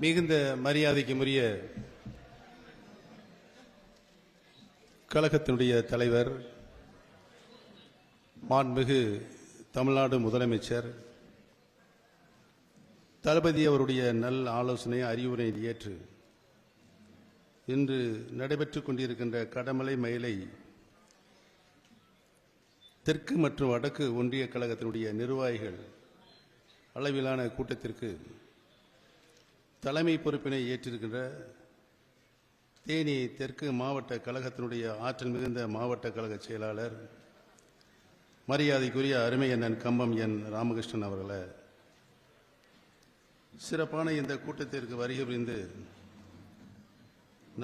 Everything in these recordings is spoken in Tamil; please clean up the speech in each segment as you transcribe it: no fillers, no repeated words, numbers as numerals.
மிகுந்த மரியாதைக்குரிய கழகத்தினுடைய தலைவர், மாண்புமிகு தமிழ்நாடு முதலமைச்சர் தளபதி அவருடைய நல் ஆலோசனை அறிவுரை ஏற்று இன்று நடைபெற்றுக் கொண்டிருக்கின்ற கடமலை மயிலை தெற்கு மற்றும் வடக்கு ஒன்றிய கழகத்தினுடைய நிர்வாகிகள் அளவிலான கூட்டத்திற்கு தலைமை பொறுப்பினை ஏற்றிருக்கின்ற தேனி தெற்கு மாவட்ட கழகத்தினுடைய ஆற்றல் மிகுந்த மாவட்ட கழக செயலாளர் மரியாதைக்குரிய அருமை அண்ணன் கம்பம் என் ராமகிருஷ்ணன் அவர்களை, சிறப்பான இந்த கூட்டத்திற்கு வருகை புரிந்து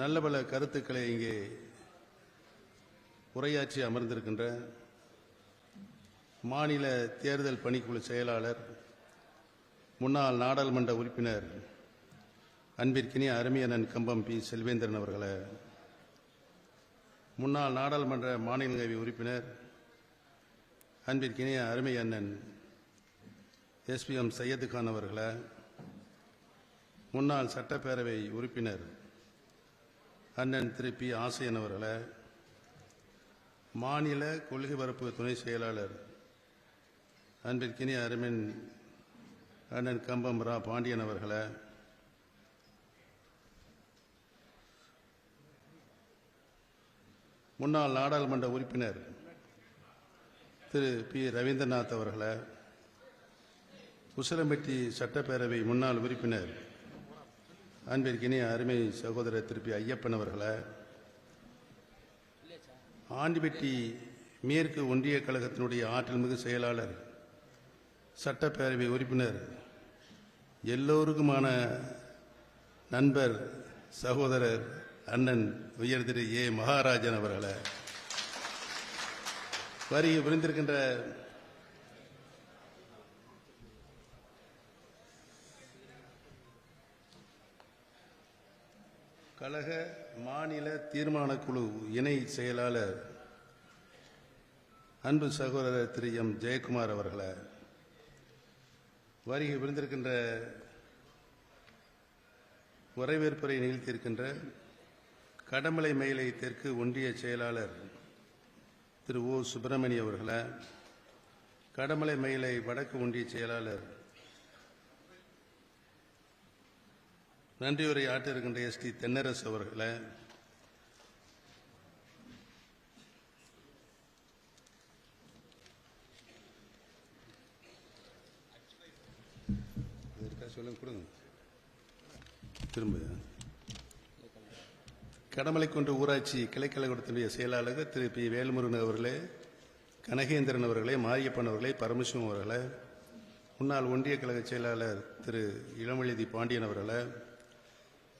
நல்ல பல கருத்துக்களை இங்கே உரையாற்றி அமர்ந்திருக்கின்ற மாநில தேர்தல் பணிக்குழு செயலாளர், முன்னாள் நாடாளுமன்ற உறுப்பினர் அன்பிற்கினிய அருமை அண்ணன் கம்பம் பி செல்வேந்திரன் அவர்களை, முன்னாள் நாடாளுமன்ற மாநிலங்களவை உறுப்பினர் அன்பிற்கினிய அருமை அண்ணன் SPM சையது கான் அவர்களை, முன்னாள் சட்டப்பேரவை உறுப்பினர் அண்ணன் திரு பி ஆசையன் அவர்களை, மாநில கொள்கை பரப்பு துணை செயலாளர் அன்பிற்கினிய அருமன் அண்ணன் கம்பம் ரா பாண்டியன் அவர்களை, முன்னாள் நாடாளுமன்ற உறுப்பினர் திரு பி ரவீந்திரநாத் அவர்களை, உசிலம்பட்டி சட்டப்பேரவை முன்னாள் உறுப்பினர் அன்பிற்கினிய அருமை சகோதரர் திரு பி ஐயப்பன் அவர்களை, ஆண்டிபட்டி மேற்கு ஒன்றிய கழகத்தினுடைய ஆற்றல் மிகு செயலாளர் சட்டப்பேரவை உறுப்பினர் எல்லோருக்குமான நண்பர் சகோதரர் அண்ணன் உயர் திரு ஏ மகாராஜன் அவர்களை, வருகை புரிந்திருக்கின்ற கழக மாநில தீர்மான குழு இணை செயலாளர் அன்பு சகோதரர் திரு எம் ஜெயக்குமார் அவர்களை, வருகை புரிந்திருக்கின்ற வரவேற்புரை நிகழ்த்தியிருக்கின்ற கடமலை மயிலை தெற்கு ஒன்றிய செயலாளர் திரு ஓ சுப்பிரமணிய அவர்களை, கடமலை மயிலை வடக்கு ஒன்றிய செயலாளர் நன்றியுரை ஆற்ற இருக்கின்ற ST தென்னரசு அவர்களை, சொல்லுங்க கொடுங்க திரும்ப கடமலைக்குன்று ஊராட்சி கிளைக்கழகத்தினுடைய செயலாளர் திரு பி வேல்முருகன் அவர்களே, கனகேந்திரன் அவர்களே, மாரியப்பன் அவர்களே, பரமசிவம் அவர்களே, முன்னாள் ஒன்றிய கழக செயலாளர் திரு இளமொழிதி பாண்டியன் அவர்களே,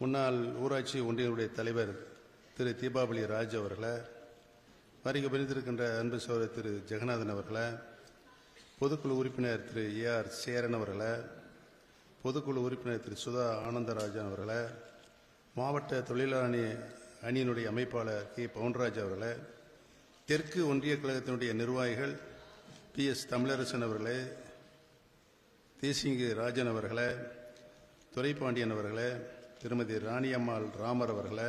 முன்னாள் ஊராட்சி ஒன்றியனுடைய தலைவர் திரு தீபாவளி ராஜ் அவர்களை, வருகை புரிந்திருக்கின்ற அன்பு சகோதரர் திரு ஜெகநாதன் அவர்களை, பொதுக்குழு உறுப்பினர் திரு AR சேரன் அவர்களை, பொதுக்குழு உறுப்பினர் திரு சுதா ஆனந்தராஜன் அவர்களை, மாவட்ட தொழிலாளர் அணியினுடைய அமைப்பாளர் கே பவுன்ராஜ் அவர்களை, தெற்கு ஒன்றிய கழகத்தினுடைய நிர்வாகிகள் PS தமிழரசன் அவர்களே, தேசிங்கு ராஜன் அவர்களை, துரைப்பாண்டியன் அவர்களே, திருமதி ராணியம்மாள் ராமர் அவர்களை,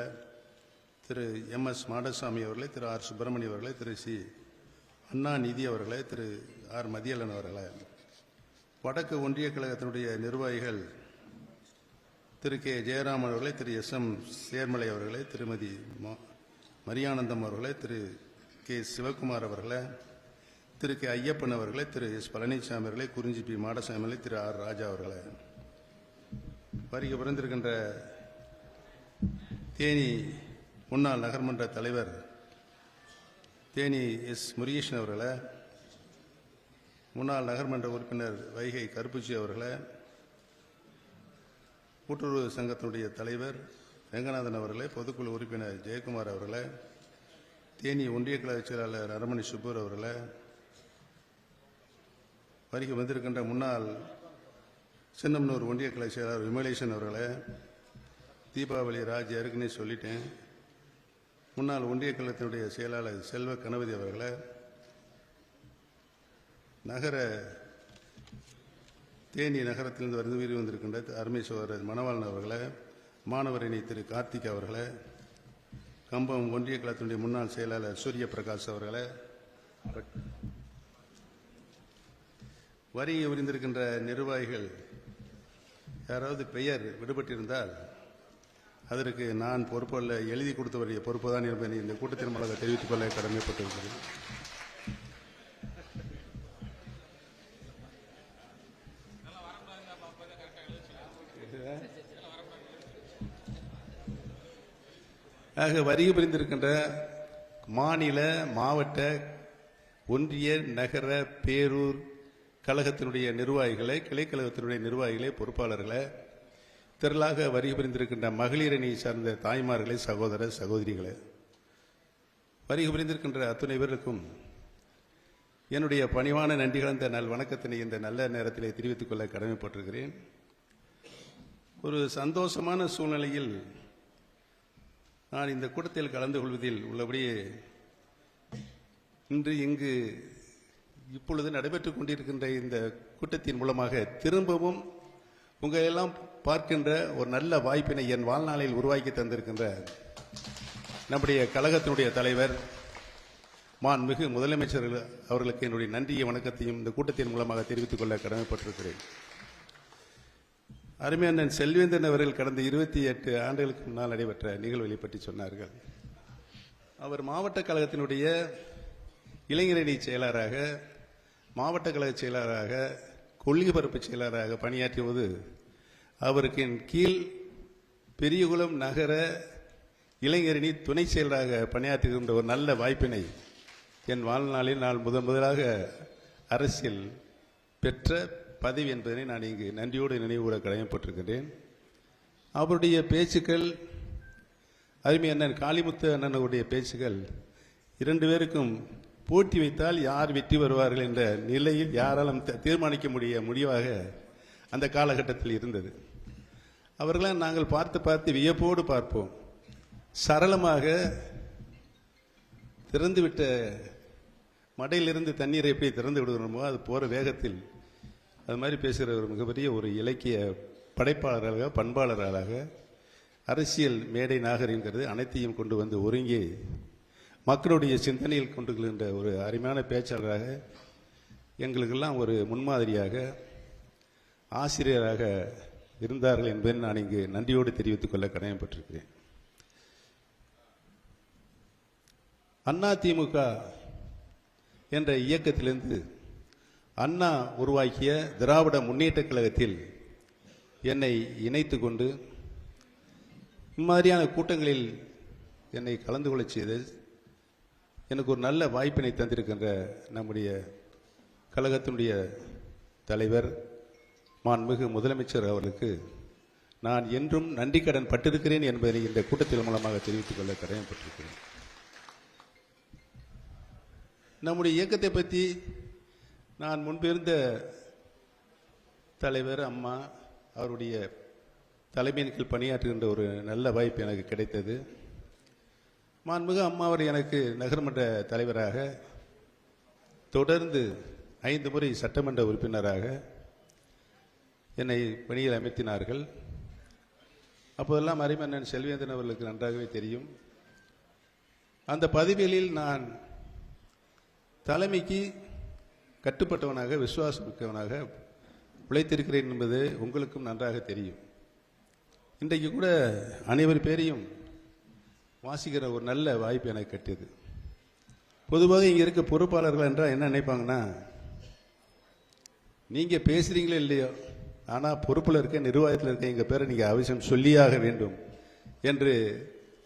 திரு MS மாடசாமி அவர்களே, திரு R சுப்பிரமணிய அவர்களே, திரு C அண்ணா நிதி அவர்களே, திரு R மதியலன் அவர்களை, வடக்கு ஒன்றிய கழகத்தினுடைய நிர்வாகிகள் திரு கே ஜெயராமன் அவர்களே, திரு SM சேர்மலை அவர்களே, திருமதி மரியானந்தம் அவர்களே, திரு கே சிவகுமார் அவர்களே, திரு கே ஐயப்பன் அவர்களே, திரு S பழனிசாமி அவர்களே, குறிஞ்சி பி மாடசாமி அவர்களே, திரு R ராஜா அவர்களே, வருகை புரிந்திருக்கின்ற தேனி முன்னாள் நகர்மன்ற தலைவர் தேனி S முருகேசன் அவர்களை, முன்னாள் நகர்மன்ற உறுப்பினர் வைகை கருப்புச்சி அவர்களை, கூட்டுறவு சங்கத்தினுடைய தலைவர் ரெங்கநாதன் அவர்களே, பொதுக்குழு உறுப்பினர் ஜெயக்குமார் அவர்களே, தேனி ஒன்றிய கழக செயலாளர் அரமணி சுப்பூர் அவர்களே, வருகை வந்திருக்கின்ற முன்னாள் சின்னமனூர் ஒன்றிய கழக செயலாளர் விமலேசன் அவர்களே, தீபாவளி ராஜ் ஏற்கனவே சொல்லிட்டேன், முன்னாள் ஒன்றிய கழகத்தினுடைய செயலாளர் செல்வ கணபதி அவர்களே, நகர தேனி நகரத்திலிருந்து வருது வந்திருக்கின்ற அருமை சோதரர் மணவாளன் அவர்களை, மாணவரணி திரு கார்த்திக் அவர்களை, கம்பம் ஒன்றிய கழகத்தினுடைய முன்னாள் செயலாளர் சூரிய பிரகாஷ் அவர்களை, வரி உரிந்திருக்கின்ற நிர்வாகிகள் யாராவது பெயர் விடுபட்டிருந்தால் அதற்கு நான் பொறுப்பல்ல, எழுதி கொடுத்தவருடைய பொறுப்பு தான் என்பதை இந்த கூட்டத்தின் மூலமாக தெரிவித்துக் கொள்ள கடமைப்பட்டிருக்கிறேன். ஆக வரி புரிந்திருக்கின்ற மாநில, மாவட்ட, ஒன்றிய, நகர, பேரூர் கழகத்தினுடைய நிர்வாகிகளை, கிளைக்கழகத்தினுடைய நிர்வாகிகளை, பொறுப்பாளர்களை, திரளாக வரி புரிந்திருக்கின்ற மகளிர் அணியை சார்ந்த தாய்மார்களை, சகோதர சகோதரிகளை, வரி புரிந்திருக்கின்ற அத்துணை பேருக்கும் என்னுடைய பணிவான நன்றி கலந்த நல் வணக்கத்தினை இந்த நல்ல நேரத்திலே தெரிவித்துக் கொள்ள கடமைப்பட்டிருக்கிறேன். ஒரு சந்தோஷமான சூழ்நிலையில் நான் இந்த கூட்டத்தில் கலந்து கொள்வதில் உள்ளபடியே இன்று இங்கு இப்பொழுது நடைபெற்றுக் கொண்டிருக்கின்ற இந்த கூட்டத்தின் மூலமாக திரும்பவும் உங்களெல்லாம் பார்க்கின்ற ஒரு நல்ல வாய்ப்பினை என் வாழ்நாளில் உருவாக்கி தந்திருக்கின்ற நம்முடைய கழகத்தினுடைய தலைவர் மாண்புமிகு முதலமைச்சர் அவர்களுக்கு என்னுடைய நன்றியை வணக்கத்தையும் இந்த கூட்டத்தின் மூலமாக தெரிவித்துக் கொள்ள கடமைப்பட்டிருக்கிறேன். அருமையண்ணன் செல்வேந்தன் அவர்கள் கடந்த 28 ஆண்டுகளுக்கு முன்னால் நடைபெற்ற நிகழ்வுகளை பற்றி சொன்னார்கள். அவர் மாவட்ட கழகத்தினுடைய இளைஞரணி செயலராக, மாவட்ட கழக செயலராக, கொள்கை பரப்பு செயலராக பணியாற்றிய போது அவருக்கு கீழ் பெரியகுளம் நகர இளைஞரணி துணை செயலராக பணியாற்றுகின்ற ஒரு நல்ல வாய்ப்பினை என் வாழ்நாளில் நான் முதலாக அரசியல் பெற்ற பதவி என்பதனை நான் இங்கு நன்றியோடு நினைவுகூர கடமைப்பட்டிருக்கின்றேன். அவருடைய பேச்சுக்கள், அருமை அண்ணன் காளிமுத்து அண்ணனுடைய பேச்சுக்கள், 2 பேருக்கும் போட்டி வைத்தால் யார் வெற்றி வருவார்கள் என்ற நிலையில் யாராலும் தீர்மானிக்க முடிவாக அந்த காலகட்டத்தில் இருந்தது. அவர்களால் நாங்கள் பார்த்து வியப்போடு பார்ப்போம். சரளமாக திறந்துவிட்ட மடையிலிருந்து தண்ணீரை எப்படி திறந்து விடுகிறோமோ அது போற வேகத்தில் அது மாதிரி பேசுகிற ஒரு மிகப்பெரிய ஒரு இலக்கிய படைப்பாளராக, பண்பாளராக, அரசியல் மேடை நாகரிகங்கிறது அனைத்தையும் கொண்டு வந்து ஒருங்கி மக்களுடைய சிந்தனையில் கொண்டு கொள்கின்ற ஒரு அருமையான பேச்சாளராக, எங்களுக்கெல்லாம் ஒரு முன்மாதிரியாக, ஆசிரியராக இருந்தார்கள் என்பதை நான் இங்கு நன்றியோடு தெரிவித்துக் கொள்ள கடமைப்பட்டிருக்கிறேன். அதிமுக என்ற இயக்கத்திலிருந்து அண்ணா உருவாக்கிய திராவிட முன்னேற்ற கழகத்தில் என்னை இணைத்து கொண்டு இம்மாதிரியான கூட்டங்களில் என்னை கலந்து கொள்ள செய்து எனக்கு ஒரு நல்ல வாய்ப்பினை தந்திருக்கின்ற நம்முடைய கழகத்தினுடைய தலைவர் மாண்புமிகு முதலமைச்சர் அவர்களுக்கு நான் என்றும் நன்றி கடன் பட்டிருக்கிறேன் என்பதை இந்த கூட்டத்தின் மூலமாக தெரிவித்துக் கொள்ள கடமைப்பட்டிருக்கிறேன். நம்முடைய இயக்கத்தை பற்றி நான் முன்பிருந்த தலைவர் அம்மா அவருடைய தலைமையின் கீழ் பணியாற்றுகின்ற ஒரு நல்ல வாய்ப்பு எனக்கு கிடைத்தது. மாண்புமிகு அம்மா அவர் எனக்கு நகர்மன்ற தலைவராக, தொடர்ந்து 5 முறை சட்டமன்ற உறுப்பினராக என்னை பணியில் அமர்த்தினார்கள். அப்போதெல்லாம் அரிமன்னன் செல்வேந்தன் அவர்களுக்கு நன்றாகவே தெரியும். அந்த பதவிகளில் நான் தலைமைக்கு கட்டுப்பட்டவனாக, விசுவாசமிக்கவனாக உழைத்திருக்கிறேன் என்பது உங்களுக்கும் நன்றாக தெரியும். இன்றைக்கு கூட அனைவர் பேரையும் வாசிக்கிற ஒரு நல்ல வாய்ப்பு எனக்கு கிடைத்தது. பொதுவாக இங்கே இருக்க பொறுப்பாளர்கள் என்றால் என்ன நினைப்பாங்கன்னா, நீங்கள் பேசுகிறீங்களோ இல்லையோ, ஆனால் பொறுப்பில் இருக்க, நிர்வாகத்தில் இருக்க எங்கள் பேரை நீங்கள் அவசியம் சொல்லியாக வேண்டும் என்று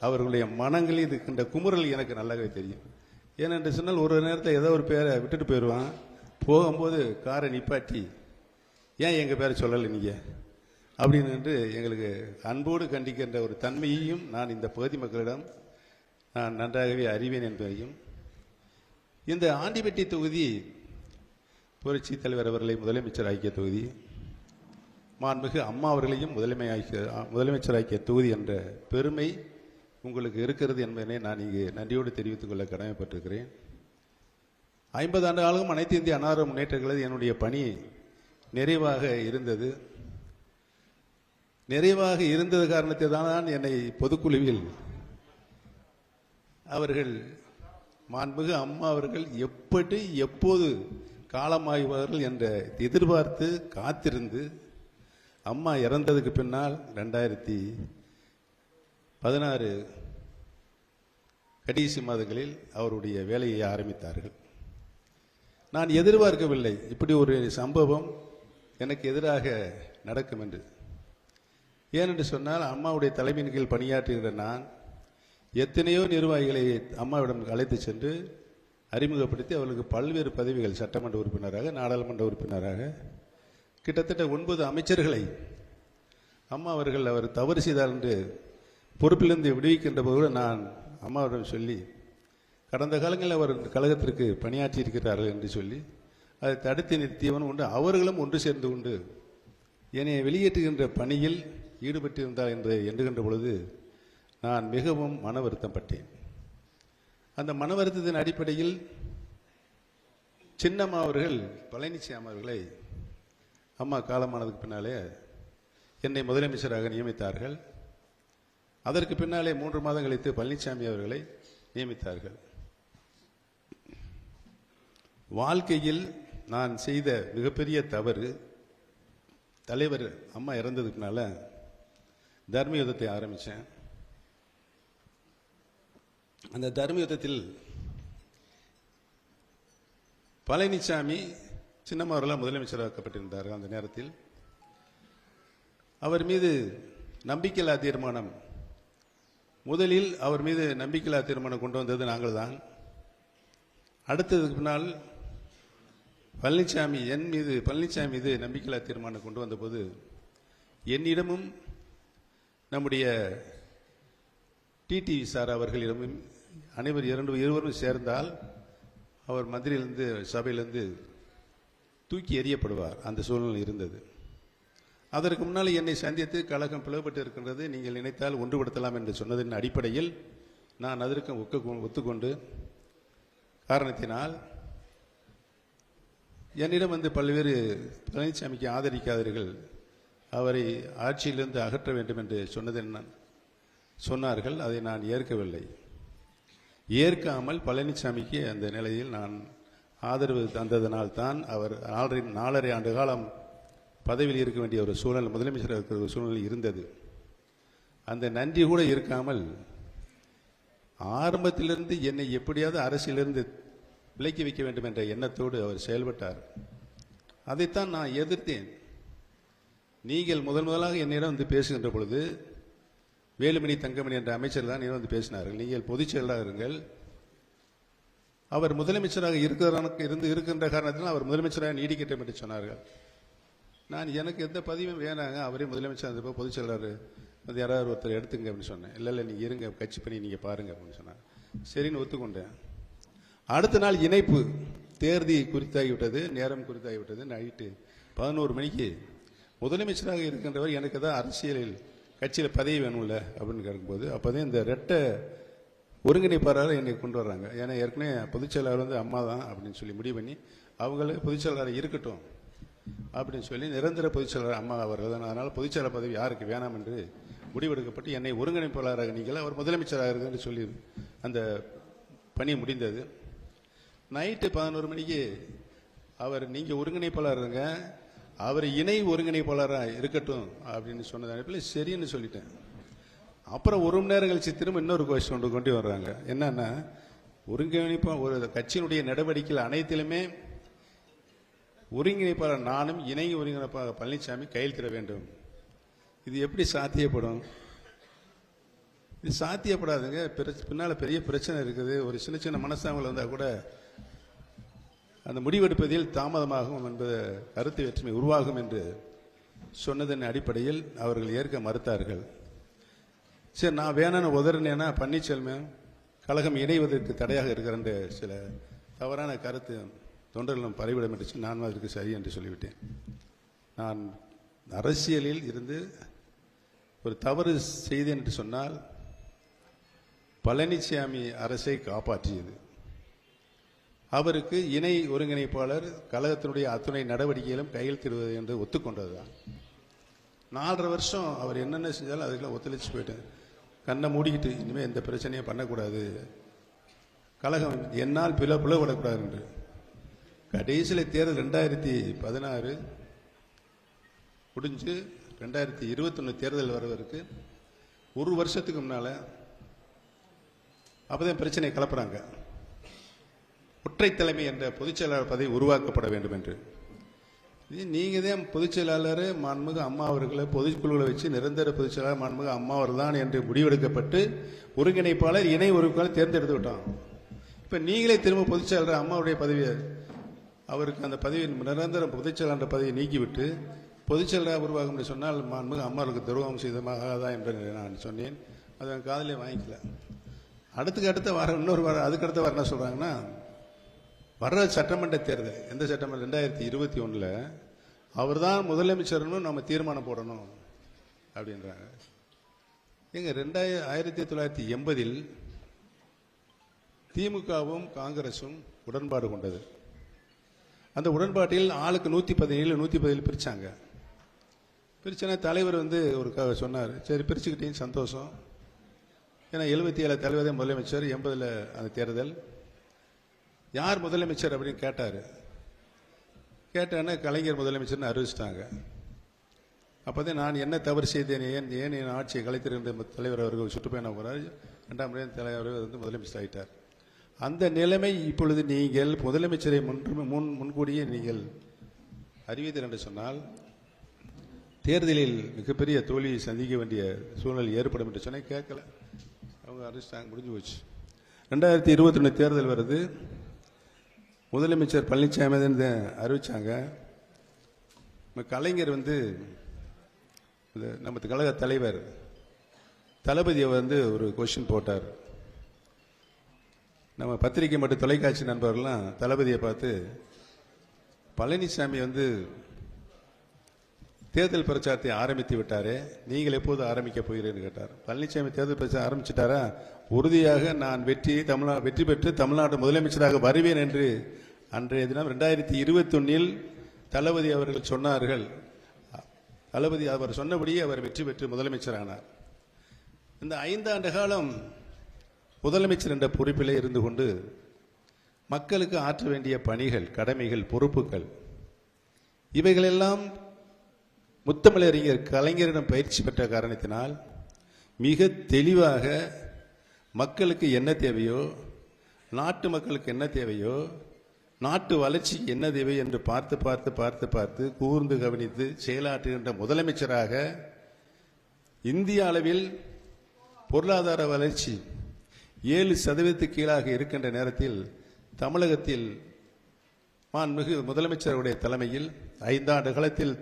அவர்களுடைய மனங்களில் இருக்கின்ற குமுறல் எனக்கு நல்லாவே தெரியும். ஏனென்று சொன்னால் ஒரு நேரத்தில் ஏதோ ஒரு பேரை விட்டுட்டு போயிடுவான், போகும்போது காரை நிப்பாட்டி ஏன் எங்கள் பேரை சொல்லலை நீங்கள் அப்படின்னு எங்களுக்கு அன்போடு கண்டிக்கின்ற ஒரு தன்மையையும் நான் இந்த பகுதி மக்களிடம் நான் நன்றாகவே அறிவேன் என்பதையும், இந்த ஆண்டிப்பட்டி தொகுதி புரட்சி தலைவர் அவர்களை முதலமைச்சராக்கிய தொகுதி, மாண்புமிகு அம்மா அவர்களையும் முதலமைச்சராக்கிய தொகுதி என்ற பெருமை உங்களுக்கு இருக்கிறது என்பதனை நான் இங்கு நன்றியோடு தெரிவித்துக் கொள்ள கடமைப்பட்டிருக்கிறேன். 50 ஆண்டு காலம் அனைத்து இந்திய அன்னார முன்னேற்ற கழகத்தில் என்னுடைய பணி நிறைவாக இருந்தது. நிறைவாக இருந்தது காரணத்தை தான் என்னை பொதுக்குழுவில் அவர்கள் மாண்புமிகு அம்மா அவர்கள் எப்படி எப்போது காலமாய்வார்கள் என்ற எதிர்பார்த்து காத்திருந்து அம்மா இறந்ததுக்கு பின்னால் 2016 கடைசி மாதங்களில் அவருடைய வேலையை ஆரம்பித்தார்கள். நான் எதிர்பார்க்கவில்லை இப்படி ஒரு சம்பவம் எனக்கு எதிராக நடக்கும் என்று. ஏனென்று சொன்னால் அம்மாவுடைய தலைமையின் கீழ் பணியாற்றுகிற நான் எத்தனையோ நிர்வாகிகளை அம்மாவிடம் அழைத்து சென்று அறிமுகப்படுத்தி அவர்களுக்கு பல்வேறு பதவிகள், சட்டமன்ற உறுப்பினராக, நாடாளுமன்ற உறுப்பினராக, கிட்டத்தட்ட 9 அமைச்சர்களை அம்மா அவர்கள் அவர் தவறு செய்தார் என்று பொறுப்பிலிருந்து விடுவிக்கின்ற போது நான் அம்மாவிடம் சொல்லி, கடந்த காலங்களில் அவர் கழகத்திற்கு பணியாற்றி இருக்கிறார்கள் என்று சொல்லி அதை தடுத்து நிறுத்தியவன் உண்டு. அவர்களும் ஒன்று சேர்ந்து கொண்டு என்னை வெளியேற்றுகின்ற பணியில் ஈடுபட்டிருந்தார் என்பதை எண்ணுகின்ற பொழுது நான் மிகவும் மன வருத்தப்பட்டேன். அந்த மன வருத்தத்தின் அடிப்படையில் சின்னம்மா அவர்கள் பழனிசாமி அவர்களை அம்மா காலமானதுக்கு பின்னாலே என்னை முதலமைச்சராக நியமித்தார்கள். அதற்கு பின்னாலே 3 மாதம் கழித்து பழனிசாமி அவர்களை நியமித்தார்கள். வாழ்க்கையில் நான் செய்த மிகப்பெரிய தவறு, தலைவர் அம்மா இறந்ததுக்குனால தர்ம யுத்தத்தை ஆரம்பித்தேன். அந்த தர்ம யுத்தத்தில் பழனிசாமி சின்னம்மா அவர்களால் முதலமைச்சராக்கப்பட்டிருந்தார்கள். அந்த நேரத்தில் அவர் மீது நம்பிக்கையில்லா தீர்மானம், முதலில் அவர் மீது நம்பிக்கையில்லா தீர்மானம் கொண்டு வந்தது நாங்கள் தான். அடுத்ததுக்கு பின்னால் பழனிசாமி மீது நம்பிக்கையில்லா தீர்மானம் கொண்டு வந்தபோது என்னிடமும் நம்முடைய டிடிவி சார் அவர்களிடமும் இருவரும் சேர்ந்தால் அவர் மந்திரியிலிருந்து சபையிலிருந்து தூக்கி எறியப்படுவார். அந்த சூழ்நிலை இருந்தது. அதற்கு முன்னால் என்னை சந்தித்து கழகம் பிளவுபட்டு இருக்கின்றது, நீங்கள் நினைத்தால் ஒன்றுபடுத்தலாம் என்று சொன்னதின் அடிப்படையில் நான் அதற்கு ஒத்துக்கொண்டு காரணத்தினால் என்னிடம் வந்து பல்வேறு பழனிசாமிக்கு ஆதரிக்காதவர்கள் அவரை ஆட்சியிலிருந்து அகற்ற வேண்டும் என்று சொன்னார்கள். அதை நான் ஏற்கவில்லை. ஏற்காமல் பழனிசாமிக்கு அந்த நிலையில் நான் ஆதரவு தந்ததனால் தான் அவர் 4.5 ஆண்டு காலம் பதவியில் இருக்க வேண்டிய ஒரு சூழ்நிலை, முதலமைச்சராக இருக்கிற ஒரு சூழ்நிலை இருந்தது. அந்த நன்றி கூட இருக்காமல் ஆரம்பத்திலிருந்து என்னை எப்படியாவது அரசியலிருந்து விலக்கி வைக்க வேண்டும் என்ற எண்ணத்தோடு அவர் செயல்பட்டார். அதைத்தான் நான் எதிர்த்தேன். நீங்கள் முதலாக என்னிடம் வந்து பேசுகின்ற பொழுது வேலுமணி தங்கமணி என்ற அமைச்சர் தான் என்னிடம் வந்து பேசினார்கள். நீங்கள் பொதுச் செயலாளர் இருங்கள், அவர் முதலமைச்சராக இருக்கின்ற காரணத்தினால் அவர் முதலமைச்சராக நீடிக்கட்டும் என்று சொன்னார்கள். நான் எனக்கு எந்த பதிவும் வேணாங்க, அவரே முதலமைச்சர் பொதுச் செயலாளர் வந்து யாராவது ஒருத்தர் எடுத்துங்க அப்படின்னு சொன்னேன். இல்லை நீங்கள் இருங்க, கட்சி பண்ணி நீங்கள் பாருங்க அப்படின்னு சொன்னாங்க. சரின்னு ஒத்துக்கொண்டேன். அடுத்த நாள் இணைப்பு தேர்தி குறித்தாகிவிட்டது, நேரம் குறித்தாகிவிட்டது. நைட்டு 11 மணிக்கு முதலமைச்சராக இருக்கின்றவர் எனக்கு தான் அரசியலில் கட்சியில் பதவி வேணும்ல அப்படின்னு கேட்கும்போது அப்போதான் இந்த ரெட்டை ஒருங்கிணைப்பாளராக என்னை கொண்டு வர்றாங்க. ஏன்னா ஏற்கனவே பொதுச்செயலாளர் வந்து அம்மா தான் அப்படின்னு சொல்லி முடிவு பண்ணி அவங்களே பொதுச்செயலாளர் இருக்கட்டும் அப்படின்னு சொல்லி நிரந்தர பொதுச்செயலாளர் அம்மா அவர்கள் தான். அதனால் பொதுச்செயலாளர் பதவி யாருக்கு வேணாம் என்று முடிவெடுக்கப்பட்டு என்னை ஒருங்கிணைப்பாளராக நீங்கள் அவர் முதலமைச்சராக இருக்குன்னு சொல்லி அந்த பணி முடிந்தது. நைட்டு 11 மணிக்கு அவர் நீங்கள் ஒருங்கிணைப்பாளர் இருங்க, அவர் இணை ஒருங்கிணைப்பாளராக இருக்கட்டும் அப்படின்னு சொன்னது சரின்னு சொல்லிட்டேன். அப்புறம் 1 மணி நேரம் கழிச்சு திரும்ப இன்னொரு கொஸ்டின் கொண்டு வர்றாங்க. என்னன்னா, ஒருங்கிணைப்பா ஒரு கட்சியினுடைய நடவடிக்கைகள் அனைத்திலுமே ஒருங்கிணைப்பாளர் நானும் இணை ஒருங்கிணைப்பாளர் பழனிசாமி கையெழுத்திட வேண்டும். இது எப்படி சாத்தியப்படும்? இது சாத்தியப்படாதுங்க. பின்னால பெரிய பிரச்சனை இருக்குது. ஒரு சின்ன சின்ன மனசாங்கல் வந்தால் கூட அந்த முடிவெடுப்பதில் தாமதமாகும் என்பது கருத்து வேற்றுமை உருவாகும் என்று சொன்னதன் அடிப்படையில் அவர்கள் ஏற்க மறுத்தார்கள். சரி, நான் வேணும்னு உதறினேன்னா பன்னீர்செல்வம் கழகம் இணைவதற்கு தடையாக இருக்கிற சில தவறான கருத்து தொண்டர்களும் பரவிடம் என்று நான் அதற்கு சரி என்று சொல்லிவிட்டேன். நான் அரசியலில் இருந்து ஒரு தவறு செய்தேன் என்று சொன்னால் பழனிசாமி அரசை காப்பாற்றியது. அவருக்கு இணை ஒருங்கிணைப்பாளர் கழகத்தினுடைய அத்துணை நடவடிக்கைகளும் கையெழுத்திடுவது என்று ஒத்துக்கொண்டதுதான். 4.5 வருஷம் அவர் என்னென்ன செஞ்சாலும் அதுக்கெல்லாம் ஒத்துழைச்சு போயிட்டேன். கண்ணை மூடிக்கிட்டு இனிமேல் எந்த பிரச்சனையும் பண்ணக்கூடாது, கழகம் என்னால் பிளவுபடக்கூடாது என்று. கடைசியில் தேர்தல் 2016 முடிஞ்சு 2021 தேர்தல் வருவதற்கு ஒரு வருஷத்துக்கு முன்னால அப்பதான் பிரச்சனை கலப்புறாங்க. ஒற்றை தலைமை என்ற பொதுச் செயலாளர் பதவி உருவாக்கப்பட வேண்டும் என்று. நீங்க தான் பொதுச் செயலாளர் மாண்புமிகு அம்மா அவர்களை பொதுக்குழுவை வச்சு நிரந்தர பொதுச் செயலாளர் மாண்புமிகு அம்மா அவர் தான் என்று முடிவெடுக்கப்பட்டு ஒருங்கிணைப்பாளர் இணை ஒருங்கிணைப்பாளர் தேர்ந்தெடுத்து விட்டோம். இப்ப நீங்களே திரும்ப பொதுச் செயலாளர் அம்மாவுடைய பதவியை அவருக்கு அந்த பதவி நிரந்தர பொதுச் செயலாளர் பதவியை நீக்கிவிட்டு பொதுச் செயலாளர் உருவாகும் என்று சொன்னால் மாண்புமிகு அம்மாவுக்கு துரோகம் செய்தமாகாதா என்று நான் சொன்னேன். அதை காதலே வாங்கிக்கல. அடுத்த வாரம் இன்னொரு வாரம் அதுக்கடுத்த வாரம் என்ன சொல்றாங்கன்னா, வர்ற சட்டமன்ற தேர்தல் எந்த சட்டமன்ற 2021 அவர் தான் முதலமைச்சர்னு நம்ம தீர்மானம் போடணும் அப்படின்றாங்க. எங்க 1980 திமுகவும் காங்கிரசும் உடன்பாடு கொண்டது. அந்த உடன்பாட்டில் ஆளுக்கு 117 117 பிரிச்சாங்க. பிரிச்சனா தலைவர் ஒரு சொன்னார், சரி பிரிச்சுக்கிட்டீங்க சந்தோஷம். ஏன்னா 77 தலைவரே முதலமைச்சர், 80 அந்த தேர்தல். யார் முதலமைச்சர் அப்படின்னு கேட்டார். கேட்டான கலைஞர் முதலமைச்சர்னு அறிவிச்சிட்டாங்க. அப்போதான் நான் என்ன தவறு செய்தேன், ஏன் என் ஆட்சியை கலைத்திருந்த தலைவர் அவர்கள் சுற்றுப்பயணம் போகிறார். 2ஆம் முறை தலைவர் முதலமைச்சர் ஆகிட்டார். அந்த நிலைமை இப்பொழுது நீங்கள் முதலமைச்சரை முன்கூடியே நீங்கள் அறிவித்தீர் என்று சொன்னால் தேர்தலில் மிகப்பெரிய தோல்வியை சந்திக்க வேண்டிய சூழ்நிலை ஏற்படும் என்று சொன்னால் கேட்கல. அவங்க அறிவிச்சிட்டாங்க, முடிஞ்சு போச்சு. 2021 தேர்தல் வருது. முதலமைச்சர் பழனிசாமி அறிவிச்சாங்க. கலைஞர் நம்ம கழக தலைவர் தளபதியை ஒரு கொஸ்டின் போட்டார். நம்ம பத்திரிகை மற்றும் தொலைக்காட்சி நண்பர்கள்லாம் தளபதியை பார்த்து, பழனிசாமி தேர்தல் பிரச்சாரத்தை ஆரம்பித்து விட்டாரே, நீங்கள் எப்போது ஆரம்பிக்க போகிறேன்னு கேட்டார். பழனிசாமி தேர்தல் பிரச்சாரம் ஆரம்பிச்சிட்டாரா, உறுதியாக நான் வெற்றி பெற்று தமிழ்நாடு முதலமைச்சராக வருவேன் என்று அன்றைய தினம் 2021 தளபதி அவர்கள் சொன்னார்கள். தளபதி அவர் சொன்னபடியே அவர் வெற்றி பெற்று முதலமைச்சரானார். இந்த 5 ஆண்டு காலம் முதலமைச்சர் என்ற பொறுப்பிலே இருந்து கொண்டு மக்களுக்கு ஆற்ற வேண்டிய பணிகள், கடமைகள், பொறுப்புகள் இவைகளெல்லாம் முத்தமிழறிஞர் கலைஞரிடம் பயிற்சி பெற்ற காரணத்தினால் மிக தெளிவாக மக்களுக்கு என்ன தேவையோ, நாட்டு மக்களுக்கு என்ன தேவையோ, நாட்டு வளர்ச்சி என்ன தேவை என்று பார்த்து பார்த்து பார்த்து பார்த்து கூர்ந்து கவனித்து செயலாற்றுகின்ற முதலமைச்சராக இந்திய அளவில் பொருளாதார வளர்ச்சி 7% கீழாக இருக்கின்ற நேரத்தில் தமிழகத்தில் மாண்புமிகு முதலமைச்சருடைய தலைமையில் 5 ஆண்டு காலத்தில்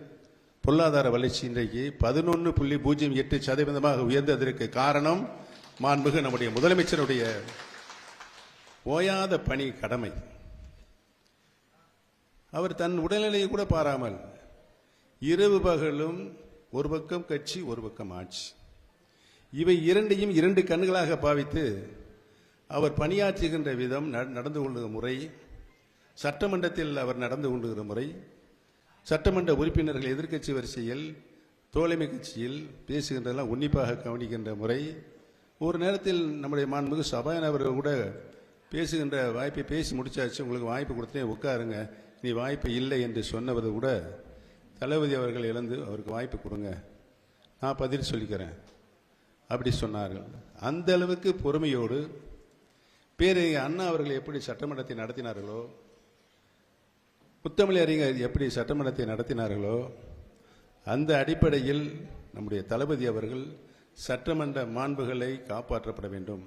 பொருளாதார வளர்ச்சி இன்றைக்கு 11.08% உயர்ந்ததற்கு காரணம் மாண்புமிகு நம்முடைய முதலமைச்சருடைய ஓயாத பணி, கடமை. அவர் தன் உடல்நிலையை கூட பாராமல் இரவு பகலும் ஒரு பக்கம் கட்சி ஒரு பக்கம் ஆட்சி, இவை இரண்டையும் 2 கண்களாக பாவித்து அவர் பணியாற்றுகின்ற விதம், நடந்து கொள்ளுகிற முறை, சட்டமன்றத்தில் அவர் நடந்து கொள்ளுகிற முறை, சட்டமன்ற உறுப்பினர்கள் எதிர்க்கட்சி வரிசையில் தோழமை கட்சியில் பேசுகின்றதெல்லாம் உன்னிப்பாக கவனிக்கின்ற முறை. ஒரு நேரத்தில் நம்முடைய மாண்புமிகு சபாநாயகர் அவர்கள் கூட பேசுகின்ற வாய்ப்பை பேசி முடிச்சாச்சு, உங்களுக்கு வாய்ப்பு கொடுத்தேன் உட்காருங்க, நீ வாய்ப்பு இல்லை என்று சொன்னவர் கூட தளபதி அவர்கள் இழந்து அவருக்கு வாய்ப்பு கொடுங்க, நான் பதில் சொல்லிக்கிறேன் அப்படி சொன்னார்கள். அந்த அளவுக்கு பொறுமையோடு பேரறிஞர் அண்ணா அவர்கள் எப்படி சட்டமன்றத்தை நடத்தினார்களோ, முத்தமிழறிஞர் எப்படி சட்டமன்றத்தை நடத்தினார்களோ, அந்த அடிப்படையில் நம்முடைய தளபதி அவர்கள் சட்டமன்ற மாண்புகளை காப்பாற்றப்பட வேண்டும்,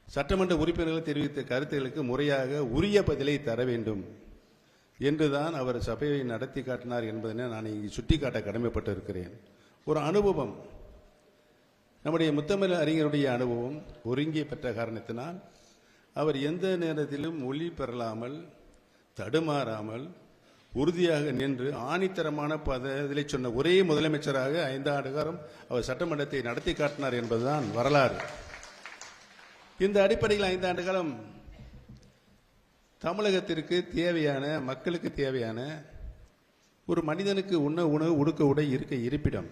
சட்டமன்ற உறுப்பினர்கள் தெரிவித்த கருத்துகளுக்கு முறையாக உரிய பதிலை தர வேண்டும் என்றுதான் அவர் சபையை நடத்தி காட்டினார் என்பதனை நான் இங்கு சுட்டிக்காட்ட கடமைப்பட்டு இருக்கிறேன். ஒரு அனுபவம், நம்முடைய முத்தமிழ் அறிஞருடைய அனுபவம் ஒருங்கி பெற்ற காரணத்தினால் அவர் எந்த நேரத்திலும் ஒளி பெறலாமல், தடுமாறாமல், உறுதியாக நின்று ஆணித்தரமான பதிலை சொன்ன ஒரே முதலமைச்சராக 5 ஆண்டு காலம் அவர் சட்டமன்றத்தை நடத்தி காட்டினார் என்பதுதான் வரலாறு. இந்த அடிப்படையில் 5 ஆண்டு காலம் தமிழகத்திற்கு தேவையான, மக்களுக்கு தேவையான ஒரு மனிதனுக்கு உண்ண உணவு, உடுக்க உடை, இருக்க இருப்பிடம்,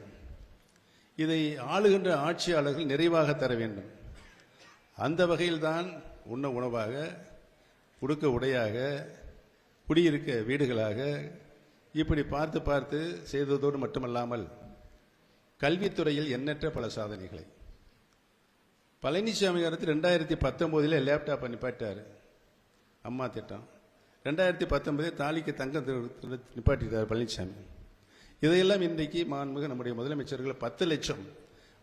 இதை ஆளுகின்ற ஆட்சியாளர்கள் நிறைவாக தர வேண்டும். அந்த வகையில்தான் உண்ண உணவாக, உடுக்க உடையாக, குடியிருக்க வீடுகளாக இப்படி பார்த்து பார்த்து செய்ததோடு மட்டுமல்லாமல் கல்வித்துறையில் எண்ணற்ற பல சாதனைகளை பழனிசாமி காலத்தில் 2019 லேப்டாப் நிப்பாட்டார், அம்மா திட்டம். 2019 தாலிக்கு தங்கம் நிப்பாட்டிட்டார் பழனிசாமி. இதையெல்லாம் இன்றைக்கு மாண்புமிகு நம்முடைய முதலமைச்சர்கள் 10 லட்சம்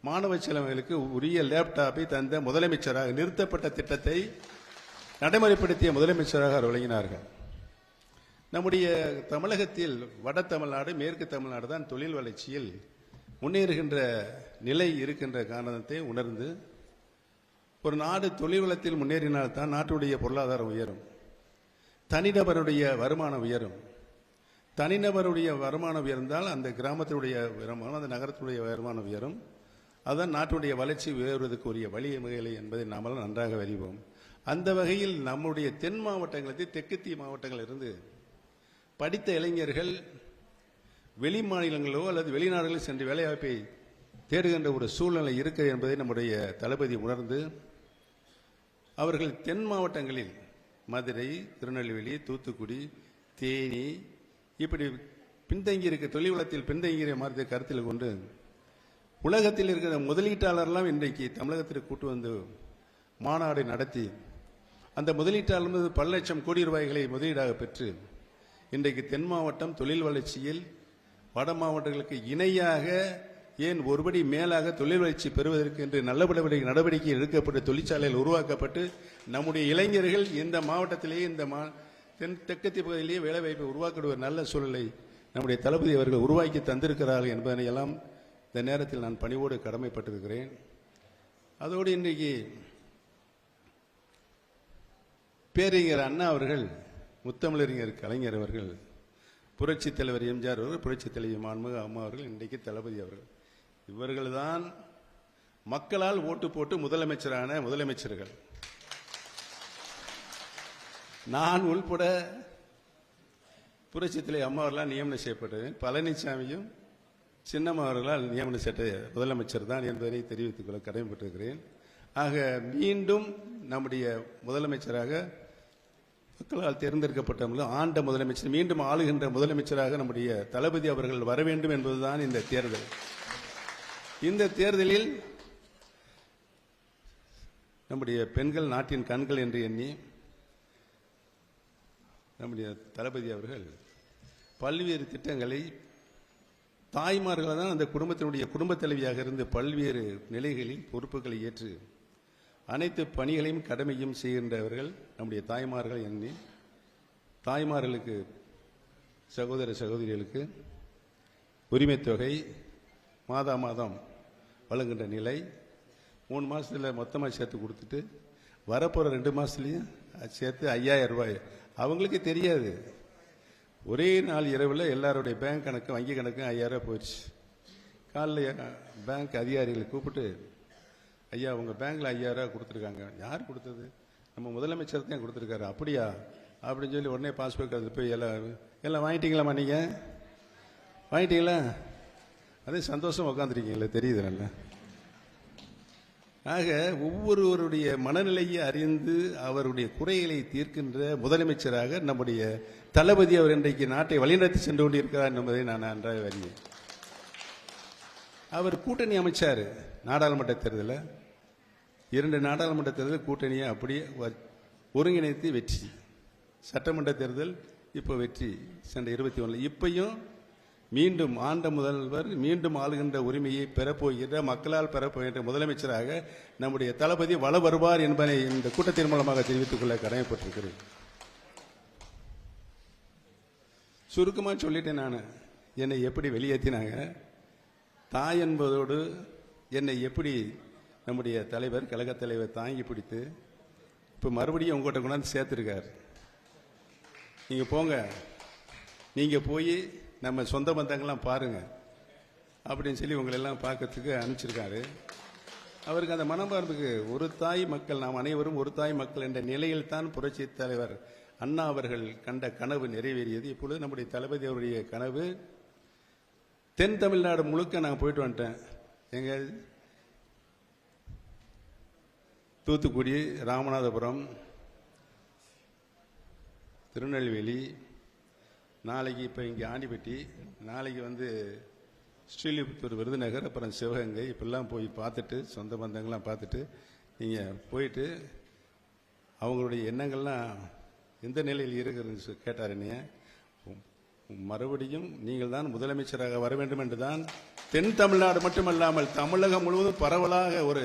மாணவ செலவுகளுக்கு உரிய லேப்டாப்பை தந்த முதலமைச்சராக, நிறுத்தப்பட்ட திட்டத்தை நடைமுறைப்படுத்திய முதலமைச்சராக அவர் விளங்கினார்கள். நம்முடைய தமிழகத்தில் வட தமிழ்நாடு, மேற்கு தமிழ்நாடு தான் தொழில் வளர்ச்சியில் முன்னேறுகின்ற நிலை இருக்கின்ற காரணத்தை உணர்ந்து, ஒரு நாடு தொழில் வளத்தில் முன்னேறினால்தான் நாட்டுடைய பொருளாதாரம் உயரும், தனிநபருடைய வருமானம் உயரும். தனிநபருடைய வருமானம் உயர்ந்தால் அந்த கிராமத்தினுடைய வருமானம், அந்த நகரத்தினுடைய வருமானம் உயரும். அதுதான் நாட்டுடைய வளர்ச்சி உயர்வதற்குரிய வழிமுறைகளை என்பதை நாமெல்லாம் நன்றாக அறிவோம். அந்த வகையில் நம்முடைய தென் மாவட்டங்களுக்கு, தெற்குத்திய மாவட்டங்கள் இருந்து படித்த இளைஞர்கள் வெளி மாநிலங்களோ அல்லது வெளிநாடுகளில் சென்று வேலைவாய்ப்பை தேடுகின்ற ஒரு சூழ்நிலை இருக்கு என்பதை நம்முடைய தளபதி உணர்ந்து, அவர்கள் தென் மாவட்டங்களில் மதுரை, திருநெல்வேலி, தூத்துக்குடி, தேனி இப்படி பின்தங்கி இருக்க, தொழில் வளத்தில் பின்தங்கிய மாதிரி கருத்தில் கொண்டு உலகத்தில் இருக்கிற முதலீட்டாளர்லாம் இன்றைக்கு தமிழகத்திற்கு கூட்டு வந்து மாநாடு நடத்தி, அந்த முதலீட்டாளர் பல லட்சம் கோடி ரூபாய்களை முதலீடாக பெற்று இன்றைக்கு தென் மாவட்டம் தொழில் வளர்ச்சியில் வட மாவட்டங்களுக்கு இணையாக, ஏன் ஒருபடி மேலாக தொழில் வளர்ச்சி பெறுவதற்கு என்று நல்ல நடவடிக்கை எடுக்கப்பட்டு தொழிற்சாலைகள் உருவாக்கப்பட்டு நம்முடைய இளைஞர்கள் இந்த மாவட்டத்திலேயே, இந்த தெற்கத்திய பகுதியிலேயே வேலைவாய்ப்பை உருவாக்கிடுவ நல்ல சூழலை நம்முடைய தளபதி அவர்கள் உருவாக்கி தந்திருக்கிறார்கள் என்பதனை எல்லாம் இந்த நேரத்தில் நான் பணிவோடு கடமைப்பட்டிருக்கிறேன். அதோடு இன்றைக்கு பேரறிஞர் அண்ணா அவர்கள், முத்தமிழறிஞர் கலைஞர் அவர்கள், புரட்சி தலைவர் எம்ஜிஆர் அவர்கள், புரட்சி தலைவி மாண்புமிகு அம்மா அவர்கள், இன்றைக்கு தளபதி அவர்கள், இவர்கள்தான் மக்களால் ஓட்டு போட்டு முதலமைச்சரான முதலமைச்சர்கள். நான் உள்பட புரட்சி தலைவி அம்மா அவர்களால் நியமனம் செய்யப்பட்டது. பழனிசாமியும் சின்னம்மா அவர்களால் நியமனம் செய்த முதலமைச்சர் தான் என்பதை தெரிவித்துக் கொள்ள கடமைப்பட்டிருக்கிறேன். ஆக மீண்டும் நம்முடைய முதலமைச்சராக, மக்களால் தேர்ந்தெடுக்கப்பட்ட ஆண்ட முதலமைச்சர், மீண்டும் ஆளுகின்ற முதலமைச்சராக நம்முடைய தளபதி அவர்கள் வர வேண்டும் என்பதுதான் இந்த தேர்தல். இந்த தேர்தலில் நம்முடைய பெண்கள் நாட்டின் கண்கள் என்று எண்ணி நம்முடைய தளபதி அவர்கள் பல்வேறு திட்டங்களை, தாய்மார்கள் தான் அந்த குடும்பத்தினுடைய குடும்பத் தலைவியாக இருந்து பல்வேறு நிலைகளில் பொறுப்புகளை ஏற்று அனைத்து பணிகளையும் கடமையும் செய்கின்றவர்கள் நம்முடைய தாய்மார்கள் எண்ணி, தாய்மார்களுக்கு, சகோதர சகோதரிகளுக்கு உரிமை தொகை மாதா மாதம் வழங்குகின்ற நிலை 3 மாதத்தில் மொத்தமாக சேர்த்து கொடுத்துட்டு, வரப்போகிற 2 மாதத்துலேயும் சேர்த்து 5000 ரூபாய். அவங்களுக்கு தெரியாது, ஒரே நாள் இரவில் எல்லாருடைய பேங்க் கணக்கு, வங்கி கணக்கு 5000 ரூபாய் போயிடுச்சு. காலைல பேங்க் அதிகாரிகளை கூப்பிட்டு, ஐயா உங்கள் பேங்க்கில் 5000 ரூபாய் கொடுத்துருக்காங்க. யார் கொடுத்தது? நம்ம முதலமைச்சர் தான் கொடுத்துருக்காரு. அப்படியா அப்படின்னு சொல்லி உடனே பாஸ்புக் அது போய் எல்லாம் வாங்கிட்டீங்களாம்மா? நீங்கள் வாங்கிட்டீங்களா? அதே சந்தோஷம் உட்காந்துருக்கீங்களே, தெரியுது நல்லா. ஆக ஒவ்வொருவருடைய மனநிலையை அறிந்து அவருடைய குறைகளை தீர்க்கின்ற முதலமைச்சராக நம்முடைய தளபதி அவர் இன்றைக்கு நாட்டை வழிநடத்தி சென்று கொண்டிருக்கிறார் என்பதை நான் நன்றாக அறிவேன். அவர் கூட்டணி அமைச்சார். நாடாளுமன்ற தேர்தலில் 2 நாடாளுமன்ற தேர்தல் கூட்டணியை அப்படியே ஒருங்கிணைத்து வெற்றி. சட்டமன்ற தேர்தல் இப்போ வெற்றி சென்ற 21. இப்பையும் மீண்டும் ஆண்ட முதல்வர், மீண்டும் ஆளுகின்ற உரிமையை பெறப்போகின்ற, மக்களால் பெறப்போகின்ற முதலமைச்சராக நம்முடைய தளபதி வள வருவார் என்பதை இந்த கூட்டத்தின் மூலமாக தெரிவித்துக் கொள்ள கடமைப்பட்டிருக்கிறேன். சுருக்கமாக சொல்லிட்டேன். நான் என்னை எப்படி வெளியேற்றினாங்க, தாய் என்பதோடு என்னை எப்படி நம்முடைய தலைவர், கழகத் தலைவர் தாங்கி பிடித்து இப்போ மறுபடியும் உங்கள்கிட்ட கொண்டாந்து சேர்த்துருக்கார். நீங்கள் போங்க, நீங்கள் போய் நம்ம சொந்த பந்தங்கள்லாம் பாருங்க அப்படின்னு சொல்லி உங்களெல்லாம் பார்க்கறதுக்கு அனுப்பிச்சிருக்காரு. அவருக்கு அந்த மனப்பார்ப்புக்கு, ஒரு தாய் மக்கள், நாம் அனைவரும் ஒரு தாய் மக்கள் என்ற நிலையில் தான் புரட்சி தலைவர் அண்ணா அவர்கள் கண்ட கனவு நிறைவேறியது. இப்பொழுது நம்முடைய தளபதி அவருடைய கனவு தென் தமிழ்நாடு முழுக்க நான் போயிட்டு வந்துட்டேன். எங்க தூத்துக்குடி, ராமநாதபுரம், திருநெல்வேலி, நாளைக்கு இப்போ இங்கே ஆண்டிப்பட்டி, நாளைக்கு ஸ்ரீலிபுத்தூர், விருதுநகர், அப்புறம் சிவகங்கை, இப்பெல்லாம் போய் பார்த்துட்டு சொந்த பந்தங்கள்லாம் பார்த்துட்டு நீங்கள் போயிட்டு அவங்களுடைய எண்ணங்கள்லாம் எந்த நிலையில் இருக்கிறது கேட்டார். என்னைய மறுபடியும் நீங்கள் தான் முதலமைச்சராக வர வேண்டும் என்று தான் தென் தமிழ்நாடு மட்டுமல்லாமல் தமிழகம் முழுவதும் பரவலாக ஒரு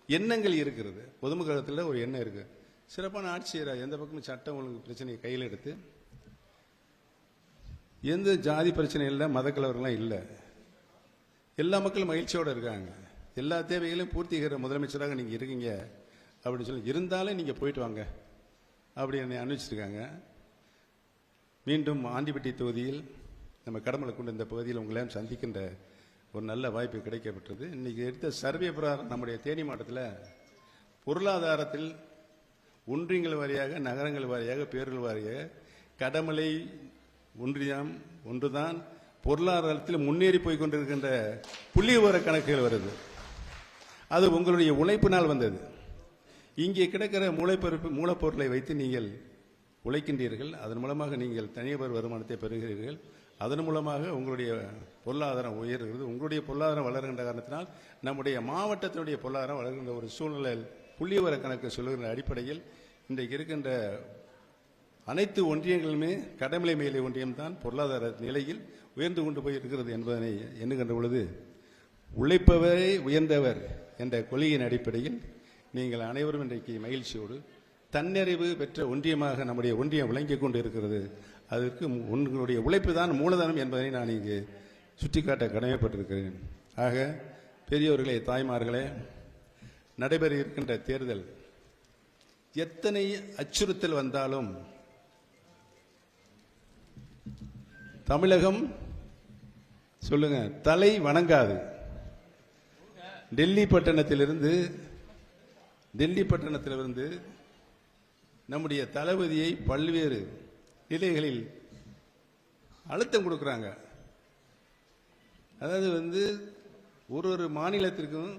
எண்ணங்கள் இருக்கிறது. பொதுமக்களத்தில் ஒரு எண்ணம் இருக்கு. சிறப்பான ஆட்சியராக எந்த பக்கமும் சட்டம் ஒழுங்கு பிரச்சனையை கையில் எடுத்து எந்த ஜாதி பிரச்சனை இல்லை, மத கலவரம்லாம் இல்லை, எல்லா மக்களும் மகிழ்ச்சியோடு இருக்காங்க, எல்லா தேவைகளையும் பூர்த்திக்கிற முதலமைச்சராக நீங்கள் இருக்கீங்க அப்படின்னு சொல்லி இருந்தாலும் நீங்கள் போயிட்டு வாங்க அப்படி என்னை அனுப்பிச்சிருக்காங்க. மீண்டும் ஆண்டிப்பட்டி தொகுதியில் நம்ம கடமலை கொண்டு இந்த பகுதியில் உங்களையும் சந்திக்கின்ற ஒரு நல்ல வாய்ப்பு கிடைக்கப்பட்டது. இன்றைக்கி எடுத்த சர்வே பிரகாரம் நம்முடைய தேனி மாவட்டத்தில் பொருளாதாரத்தில் ஒன்றியங்கள் வாரியாக, நகரங்கள் வாரியாக, பேர்கள் வாரியாக கடமலை ஒன்றியம் ஒன்றுதான் பொருளாதாரத்தில் முன்னேறி போய் கொண்டிருக்கின்ற புள்ளி விவர கணக்குகள் வருது. அது உங்களுடைய உழைப்பினால் வந்தது. இங்கே கிடைக்கிற மூலப்பொருளை வைத்து நீங்கள் உழைக்கின்றீர்கள். அதன் மூலமாக நீங்கள் தனிநபர் வருமானத்தை பெறுகிறீர்கள். அதன் மூலமாக உங்களுடைய பொருளாதாரம் உயர்கிறது. உங்களுடைய பொருளாதாரம் வளர்கின்ற காரணத்தினால் நம்முடைய மாவட்டத்தினுடைய பொருளாதாரம் வளர்கின்ற ஒரு சூழ்நிலையில் புள்ளிவிவர கணக்கு சொல்லுகின்ற அடிப்படையில் இன்றைக்கு இருக்கின்ற அனைத்து ஒன்றியங்களுமே கடமலை மேலே ஒன்றியம்தான் பொருளாதார நிலையில் உயர்ந்து கொண்டு போய் இருக்கிறது என்பதனை எண்ணுகின்ற பொழுது உழைப்பவரே உயர்ந்தவர் என்ற கொள்கையின் அடிப்படையில் நீங்கள் அனைவரும் இன்றைக்கு மகிழ்ச்சியோடு தன்னிறைவு பெற்ற ஒன்றியமாக நம்முடைய ஒன்றியம் விளங்கிக் கொண்டு இருக்கிறது. அதற்கு உங்களுடைய உழைப்பு தான் மூலதனம் என்பதை நான் இங்கு சுட்டிக்காட்ட கடமைப்பட்டிருக்கிறேன். ஆக பெரியோர்களே, தாய்மார்களே, நடைபெற இருக்கின்ற தேர்தல் எத்தனை அச்சுறுத்தல் வந்தாலும் தமிழகம் சொல்லுங்க தலை வணங்காது. டெல்லி பட்டணத்திலிருந்து நம்முடைய தளபதியை பல்வேறு நிலைகளில் அழுத்தம் கொடுக்கிறாங்க. அதாவது ஒரு மாநிலத்திற்கும்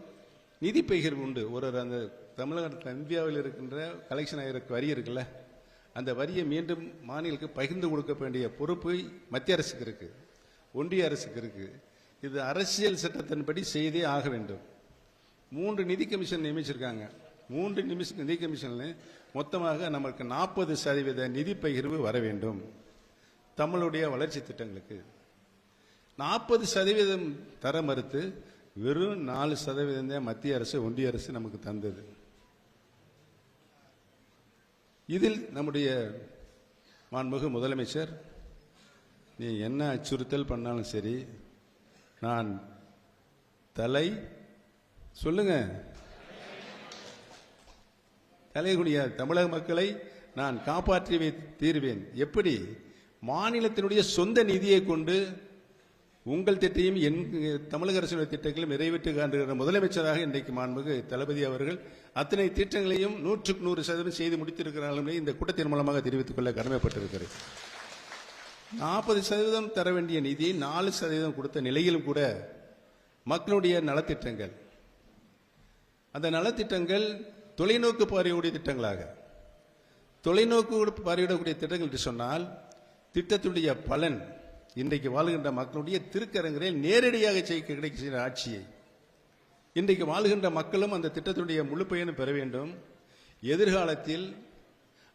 நிதி பகிர்வு உண்டு. அந்த தமிழகத்தில் இந்தியாவில் இருக்கின்ற கலெக்ஷன் ஆகிற வரி இருக்குல்ல, அந்த வரியை மீண்டும் மாநிலத்துக்கு பகிர்ந்து கொடுக்க வேண்டிய பொறுப்பு மத்திய அரசுக்கு இருக்கு, ஒன்றிய அரசுக்கு இருக்கு. இது அரசியல் சட்டத்தின்படி செய்தே ஆக வேண்டும். 3 நிதி கமிஷன் நியமிச்சிருக்காங்க. 3 நிதி கமிஷன்ல மொத்தமாக நமக்கு 40% நிதி பகிர்வு வர வேண்டும். தமிழுடைய வளர்ச்சி திட்டங்களுக்கு 40% தர மறுத்து வெறும் 4% மத்திய அரசு, ஒன்றிய அரசு நமக்கு தந்தது. இதில் நம்முடைய மாண்புமிகு முதலமைச்சர், நீ என்ன அச்சுறுத்தல் பண்ணாலும் சரி, நான் சொல்லுங்க தலைகுனிய தமிழக மக்களை நான் காப்பாற்றி தீர்வேன். எப்படி? மாநிலத்தினுடைய சொந்த நிதியை கொண்டு உங்கள் திட்டையும் தமிழக அரசுடைய திட்டங்களையும் நிறைவேற்றி காண்கிற முதலமைச்சராக இன்றைக்கு மாண்புமிகு தளபதி அவர்கள் அத்தனை திட்டங்களையும் 100% செய்து முடித்திருக்கிறார்கள். இந்த கூட்டத்தின் மூலமாக தெரிவித்துக் கொள்ள கடமைப்பட்டிருக்கிறேன். 40% தர வேண்டிய நிதியை 4% கொடுத்த நிலையிலும் கூட மக்களுடைய நலத்திட்டங்கள், அந்த நலத்திட்டங்கள் தொலைநோக்கு பார்வையுடைய திட்டங்களாக, தொலைநோக்கு பார்வையிடக்கூடிய திட்டங்கள் என்று சொன்னால் திட்டத்துடைய பலன் இன்றைக்கு வாழ்கின்ற மக்களுடைய திருக்கரங்களில் நேரடியாக கிடைக்கிற ஆட்சியை இன்றைக்கு வாழ்கின்ற மக்களும் அந்த திட்டத்துடைய முழு பயனும் பெற வேண்டும். எதிர்காலத்தில்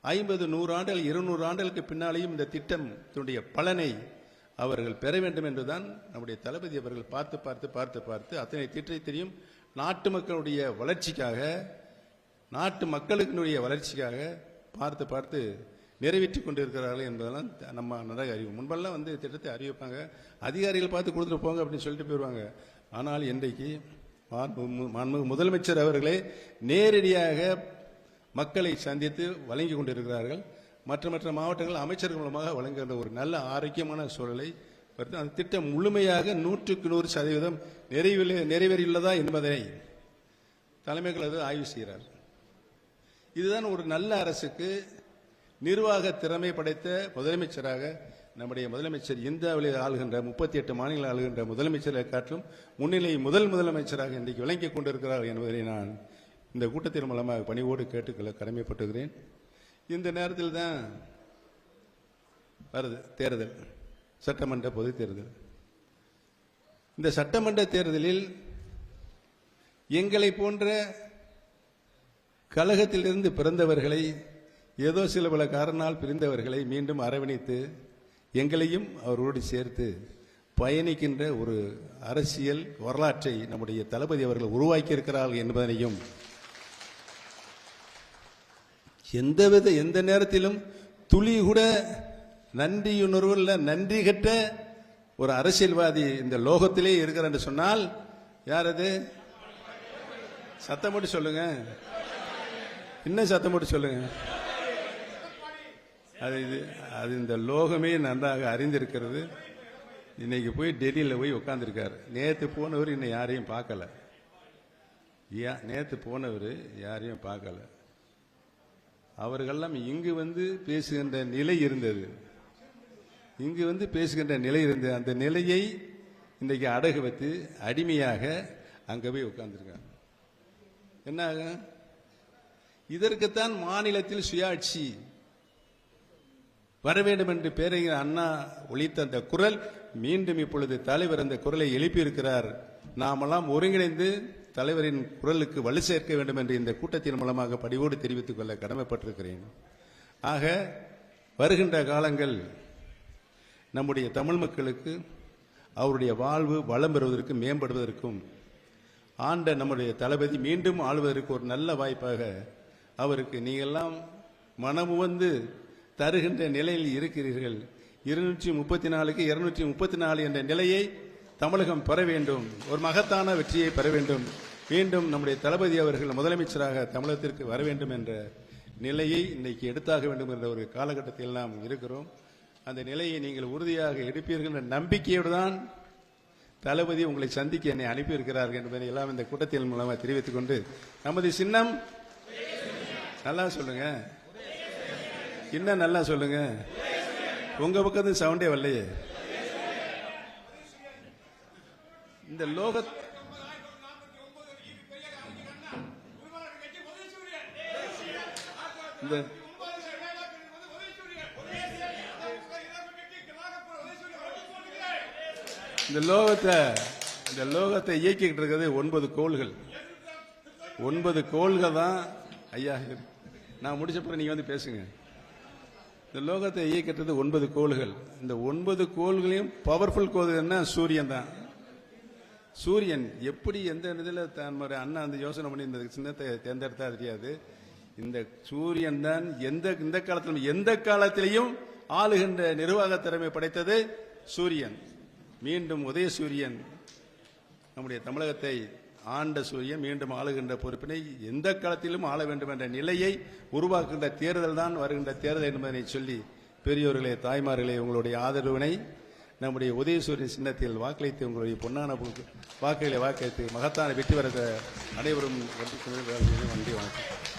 50, 100 ஆண்டுகள், 200 ஆண்டுகளுக்கு பின்னாலேயும் இந்த திட்டத்துடைய பலனை அவர்கள் பெற வேண்டும் என்றுதான் நம்முடைய தளபதி அவர்கள் பார்த்து அத்தனை திட்டத்தையும் நாட்டு மக்களுடைய வளர்ச்சிக்காக, நாட்டு மக்களுடைய வளர்ச்சிக்காக பார்த்து நிறைவேற்றி கொண்டிருக்கிறார்கள் என்பதெல்லாம் நம்ம நிறைய அறிவு. முன்பெல்லாம் திட்டத்தை அறிவிப்பாங்க, அதிகாரிகள் பார்த்து கொடுத்துட்டு போங்க அப்படின்னு சொல்லிட்டு போயிடுவாங்க. ஆனால் இன்றைக்கு முதலமைச்சர் அவர்களே நேரடியாக மக்களை சந்தித்து வழங்கி கொண்டிருக்கிறார்கள். மற்ற மாவட்டங்கள் அமைச்சர்கள் மூலமாக வழங்குகின்ற ஒரு நல்ல ஆரோக்கியமான சூழலை அந்த திட்டம் முழுமையாக 100% நிறைவேறியுள்ளதா என்பதை தலைமைகள் ஆய்வு செய்கிறார். இதுதான் ஒரு நல்ல அரசுக்கு நிர்வாக திறமை படைத்த முதலமைச்சராக நம்முடைய முதலமைச்சர் இந்தியாவில் ஆளுகின்ற 38 மாநிலங்கள் ஆளுகின்ற முதலமைச்சரை காட்டிலும் முன்னிலை முதலமைச்சராக இன்றைக்கு விளங்கிக் கொண்டிருக்கிறார் என்பதை நான் இந்த கூட்டத்தின் மூலமாக பணிவோடு கேட்டுக்கொள்ள கடமைப்பட்டுகிறேன். இந்த நேரத்தில் தான் வருது தேர்தல், சட்டமன்ற பொது தேர்தல். இந்த சட்டமன்ற தேர்தலில் எங்களை போன்ற கழகத்திலிருந்து பிறந்தவர்களை, ஏதோ சில பல காரணால் பிரிந்தவர்களை மீண்டும் அரவணைத்து எங்களையும் அவரோடு சேர்த்து பயணிக்கின்ற ஒரு அரசியல் வரலாற்றை நம்முடைய தளபதி அவர்கள் உருவாக்கி இருக்கிறார்கள் என்பதனையும், எந்த நேரத்திலும் துளி கூட நன்றியுணர்வு இல்ல, நன்றி கட்ட ஒரு அரசியல்வாதி இந்த லோகத்திலே இருக்கிறார் என்று சொன்னால் யார் அது? சத்தம் போட்டு சொல்லுங்க, இன்னும் சத்தம் போட்டு சொல்லுங்க. அது இந்த லோகமே நன்றாக அறிந்திருக்கிறது. இன்னைக்கு போய் டெல்லியில் போய் உட்கார்ந்துருக்காரு. நேற்று போனவர் இன்னும் யாரையும் பார்க்கல. நேற்று போனவர் யாரையும் பார்க்கல. அவர்களெல்லாம் இங்கு வந்து பேசுகின்ற நிலை இருந்தது. அந்த நிலையை இன்றைக்கு அடகு வைத்து அடிமையாக அங்கே போய் உட்கார்ந்துருக்காங்க. என்ன ஆகும்? இதற்குத்தான் மாநிலத்தில் சுயாட்சி வர வேண்டும் என்று பேரறிஞர் அண்ணா ஒலித்த அந்த குரல் மீண்டும் இப்பொழுது தலைவர் அந்த குரலை எழுப்பியிருக்கிறார். நாமெல்லாம் ஒருங்கிணைந்து தலைவரின் குரலுக்கு வலு சேர்க்க வேண்டும் என்று இந்த கூட்டத்தின் மூலமாக படிவோடு தெரிவித்துக் கொள்ள கடமைப்பட்டிருக்கிறேன். ஆக வருகின்ற காலங்கள் நம்முடைய தமிழ் மக்களுக்கு அவருடைய வாழ்வு வளம் பெறுவதற்கு மேம்படுவதற்கும் ஆண்ட நம்முடைய தளபதி மீண்டும் ஆளுவதற்கு ஒரு நல்ல வாய்ப்பாக அவருக்கு நீங்கள்லாம் மனமுவந்து தருகின்ற நிலையில் இருக்கிறீர்கள். 234க்கு 234 என்ற நிலையை தமிழகம் பெற வேண்டும், ஒரு மகத்தான வெற்றியை பெற வேண்டும், மீண்டும் நம்முடைய தளபதி அவர்கள் முதலமைச்சராக தமிழகத்திற்கு வர வேண்டும் என்ற நிலையை இன்னைக்கு எடுத்தாக வேண்டும் என்ற ஒரு காலகட்டத்தில் நாம் இருக்கிறோம். அந்த நிலையை நீங்கள் உறுதியாக எடுப்பீர்கள் என்ற நம்பிக்கையோடு தான் தளபதி உங்களை சந்திக்க என்னை அனுப்பியிருக்கிறார்கள் என்பதை எல்லாம் இந்த கூட்டத்தின் மூலமாக தெரிவித்துக் கொண்டு, நமது சின்னம் நல்லா சொல்லுங்க, இன்னும் நல்லா சொல்லுங்க, உங்க பக்கத்து சவுண்டே வரலையே. இந்த லோக இந்த லோகத்தை இயக்கிட்டு இருக்கிறது 9 கோள்கள். 9 கோள்கள் தான். ஐயா நான் முடிச்ச பிறகு நீங்க வந்து பேசுங்க. இந்த லோகத்தை இயக்கிட்டது 9 கோள்கள். இந்த 9 கோள்களையும் பவர்ஃபுல் கோள்கள்னா சூரியன் தான். சூரியன் எப்படி எந்த இதில் தன்னுடைய அண்ணா அந்த யோசனை பண்ணி இந்த சின்னத்தை தேர்ந்தெடுத்தா தெரியாது. இந்த சூரியன் தான் எந்த காலத்திலையும் ஆளுகின்ற நிர்வாக திறமை படைத்தது சூரியன். மீண்டும் உதயசூரியன் நம்முடைய தமிழகத்தை ஆண்ட சூரியன் மீண்டும் ஆளுகின்ற பொறுப்பினை எந்த காலத்திலும் ஆள வேண்டும் என்ற நிலையை உருவாக்குகின்ற தேர்தல் தான் வருகின்ற தேர்தல் என்பதனை சொல்லி, பெரியோர்களே, தாய்மார்களே, உங்களுடைய ஆதரவினை நம்முடைய உதயசூரியன் சின்னத்தில் வாக்களித்து உங்களுடைய பொன்னான வாக்குகளை வாக்களித்து மகத்தான வெற்றி பெற அனைவரும் நன்றி வணக்கம்.